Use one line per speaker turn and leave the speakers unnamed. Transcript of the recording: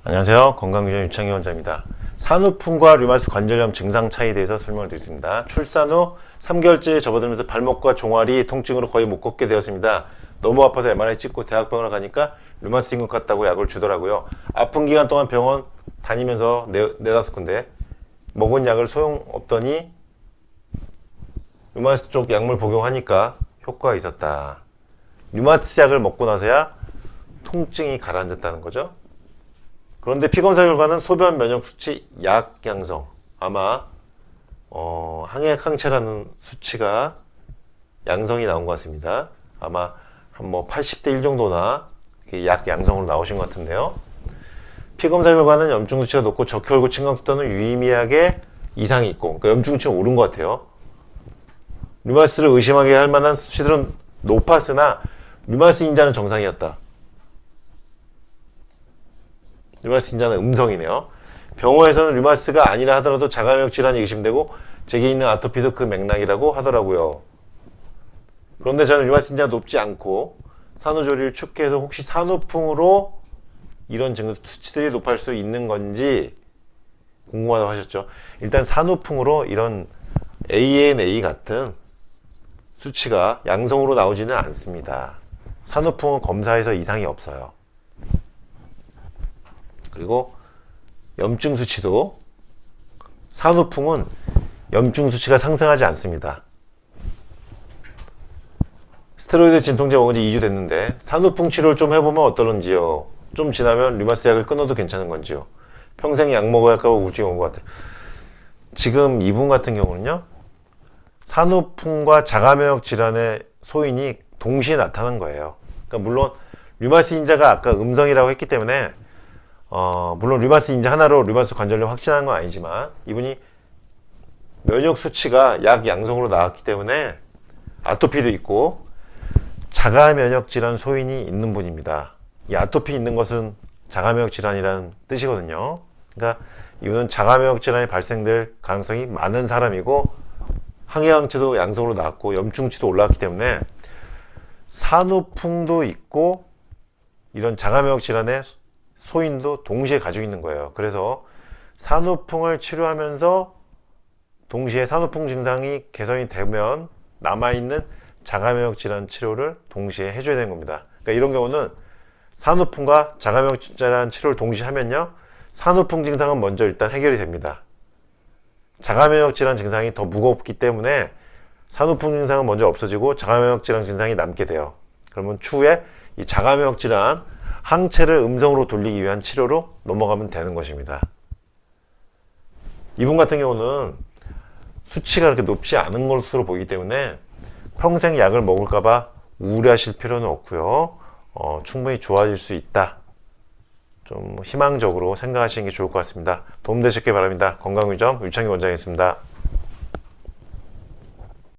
안녕하세요. 건강균형 유창희 원장입니다. 산후풍과 류마티스 관절염 증상 차이에 대해서 설명을 드리겠습니다. 출산 후 3개월째 접어들면서 발목과 종아리 통증으로 거의 못 걷게 되었습니다. 너무 아파서 MRI 찍고 대학병원을 가니까 류마티스인 것 같다고 약을 주더라고요. 아픈 기간 동안 병원 다니면서 네다섯 군데 먹은 약을 소용없더니 류마티스 쪽 약물 복용하니까 효과가 있었다. 류마티스 약을 먹고 나서야 통증이 가라앉았다는 거죠. 그런데 피검사 결과는 소변 면역 수치 약양성, 아마 항액 항체라는 수치가 양성이 나온 것 같습니다. 아마 한 80대 1 정도나 약양성으로 나오신 것 같은데요. 피검사 결과는 염증 수치가 높고 적혈구 침강속도는 유의미하게 이상이 있고, 그러니까 염증 수치가 오른 것 같아요. 류마티스를 의심하게 할 만한 수치들은 높았으나 류마티스 인자는 정상이었다. 류마티스 인자는 음성이네요. 병원에서는 류마티스가 아니라 하더라도 자가면역 질환이 의심되고 제게 있는 아토피도 그 맥락이라고 하더라고요. 그런데 저는 류마티스 인자가 높지 않고 산후조리를 축해서 혹시 산후풍으로 이런 수치들이 높을 수 있는 건지 궁금하다고 하셨죠. 일단 산후풍으로 이런 ANA 같은 수치가 양성으로 나오지는 않습니다. 산후풍은 검사에서 이상이 없어요. 그리고 염증 수치도 산후풍은 염증 수치가 상승하지 않습니다. 스테로이드 진통제 먹은 지 2주 됐는데 산후풍 치료를 좀 해보면 어떨런지요. 좀 지나면 류마티스 약을 끊어도 괜찮은 건지요. 평생 약 먹어야 할까 봐 우울증이 온 것 같아요. 지금 이분 같은 경우는요, 산후풍과 자가면역 질환의 소인이 동시에 나타난 거예요. 그러니까 물론 류마티스 인자가 아까 음성이라고 했기 때문에 물론 류마티스 인자 하나로 류마티스 관절염 확진한 건 아니지만 이분이 면역 수치가 약 양성으로 나왔기 때문에 아토피도 있고 자가 면역 질환 소인이 있는 분입니다. 이 아토피 있는 것은 자가 면역 질환이라는 뜻이거든요. 그러니까 이분은 자가 면역 질환이 발생될 가능성이 많은 사람이고 항해 항체도 양성으로 나왔고 염증치도 올라왔기 때문에 산후풍도 있고 이런 자가 면역 질환의 소인도 동시에 가지고 있는 거예요. 그래서 산후풍을 치료하면서 동시에 산후풍 증상이 개선이 되면 남아있는 자가면역 질환 치료를 동시에 해줘야 되는 겁니다. 그러니까 이런 경우는 산후풍과 자가면역 질환 치료를 동시에 하면요, 산후풍 증상은 먼저 일단 해결이 됩니다. 자가면역 질환 증상이 더 무겁기 때문에 산후풍 증상은 먼저 없어지고 자가면역 질환 증상이 남게 돼요. 그러면 추후에 이 자가면역 질환 항체를 음성으로 돌리기 위한 치료로 넘어가면 되는 것입니다. 이분 같은 경우는 수치가 그렇게 높지 않은 것으로 보이기 때문에 평생 약을 먹을까봐 우려하실 필요는 없고요. 충분히 좋아질 수 있다. 좀 희망적으로 생각하시는 게 좋을 것 같습니다. 도움되셨길 바랍니다. 건강유정 유창희 원장이었습니다.